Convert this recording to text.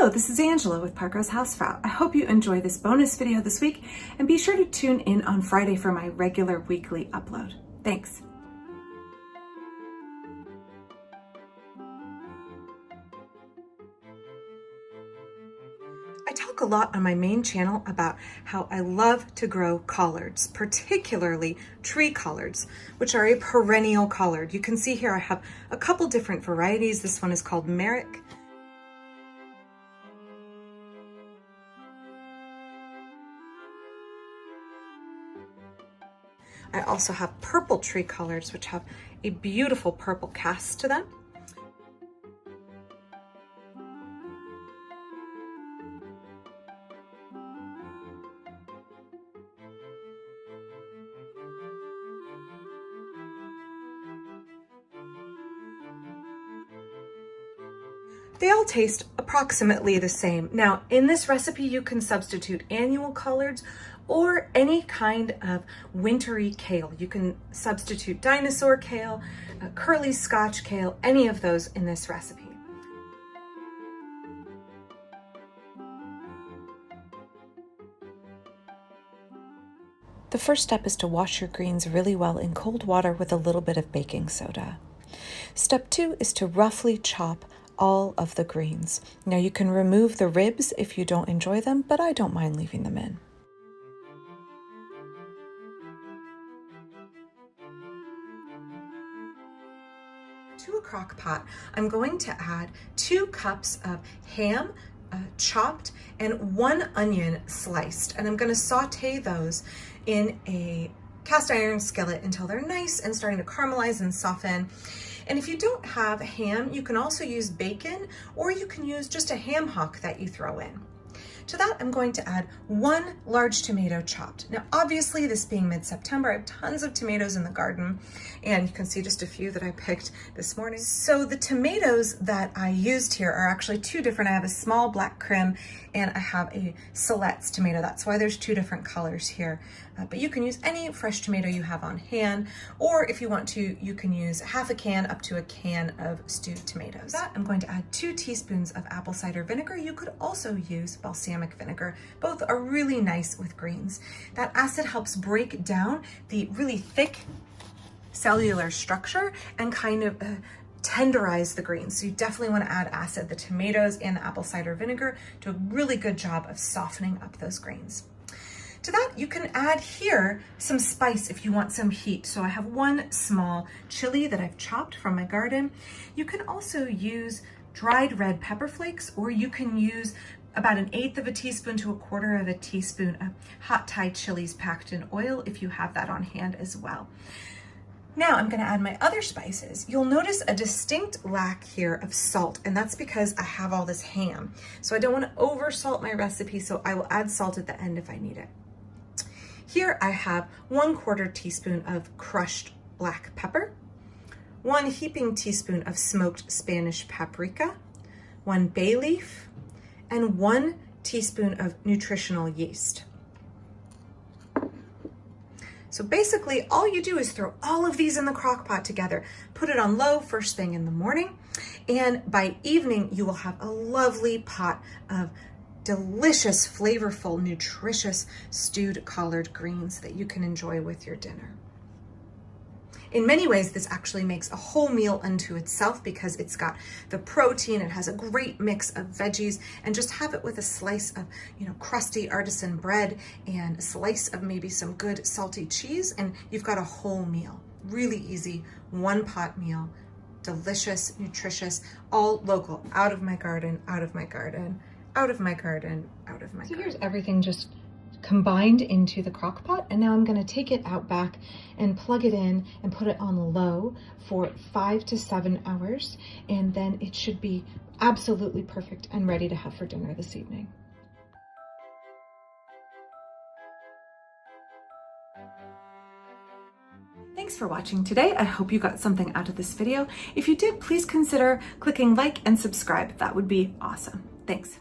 Hello, this is Angela with Parker's Hausfrau. I hope you enjoy this bonus video this week, and be sure to tune in on Friday for my regular weekly upload. Thanks. I talk a lot on my main channel about how I love to grow collards, particularly tree collards, which are a perennial collard. You can see here I have a couple different varieties. This one is called Merrick. I also have purple tree collards, which have a beautiful purple cast to them. They all taste approximately the same. Now, in this recipe, you can substitute annual collards or any kind of wintry kale. You can substitute dinosaur kale, curly Scotch kale, any of those in this recipe. The first step is to wash your greens really well in cold water with a little bit of baking soda. Step 2 is to roughly chop all of the greens. Now you can remove the ribs if you don't enjoy them, but I don't mind leaving them in. To a crock pot, I'm going to add 2 cups of ham chopped and 1 onion sliced, and I'm going to saute those in a cast iron skillet until they're nice and starting to caramelize and soften. And if you don't have ham, you can also use bacon, or you can use just a ham hock that you throw in. To that, I'm going to add 1 large tomato chopped. Now, obviously, this being mid-September, I have tons of tomatoes in the garden, and you can see just a few that I picked this morning. So the tomatoes that I used here are actually 2 different. I have a small black Krim, and I have a Siletz tomato. That's why there's 2 different colors here. But you can use any fresh tomato you have on hand, or if you want to, you can use half a can up to a can of stewed tomatoes. For that, I'm going to add 2 teaspoons of apple cider vinegar. You could also use balsamic vinegar. Both are really nice with greens. That acid helps break down the really thick cellular structure and kind of tenderize the greens. So you definitely want to add acid. The tomatoes and the apple cider vinegar do a really good job of softening up those greens. To that, you can add here some spice if you want some heat. So I have 1 small chili that I've chopped from my garden. You can also use dried red pepper flakes, or you can use about 1/8 of a teaspoon to 1/4 of a teaspoon of hot Thai chilies packed in oil if you have that on hand as well. Now I'm going to add my other spices. You'll notice a distinct lack here of salt, and that's because I have all this ham. So I don't want to over salt my recipe, so I will add salt at the end if I need it. Here I have 1/4 teaspoon of crushed black pepper, 1 heaping teaspoon of smoked Spanish paprika, 1 bay leaf, and 1 teaspoon of nutritional yeast. So basically all you do is throw all of these in the crock pot together, put it on low first thing in the morning, and by evening you will have a lovely pot of delicious, flavorful, nutritious stewed collard greens that you can enjoy with your dinner. In many ways, this actually makes a whole meal unto itself because it's got the protein, it has a great mix of veggies, and just have it with a slice of, crusty artisan bread and a slice of maybe some good salty cheese, and you've got a whole meal. Really easy, 1 pot meal, delicious, nutritious, all local, out of my garden, out of my garden, out of my garden, out of my garden. So here's everything just combined into the crock pot, and now I'm going to take it out back and plug it in and put it on low for 5 to 7 hours, and then it should be absolutely perfect and ready to have for dinner this evening. Thanks for watching today. I hope you got something out of this video. If you did, please consider clicking like and subscribe. That would be awesome. Thanks.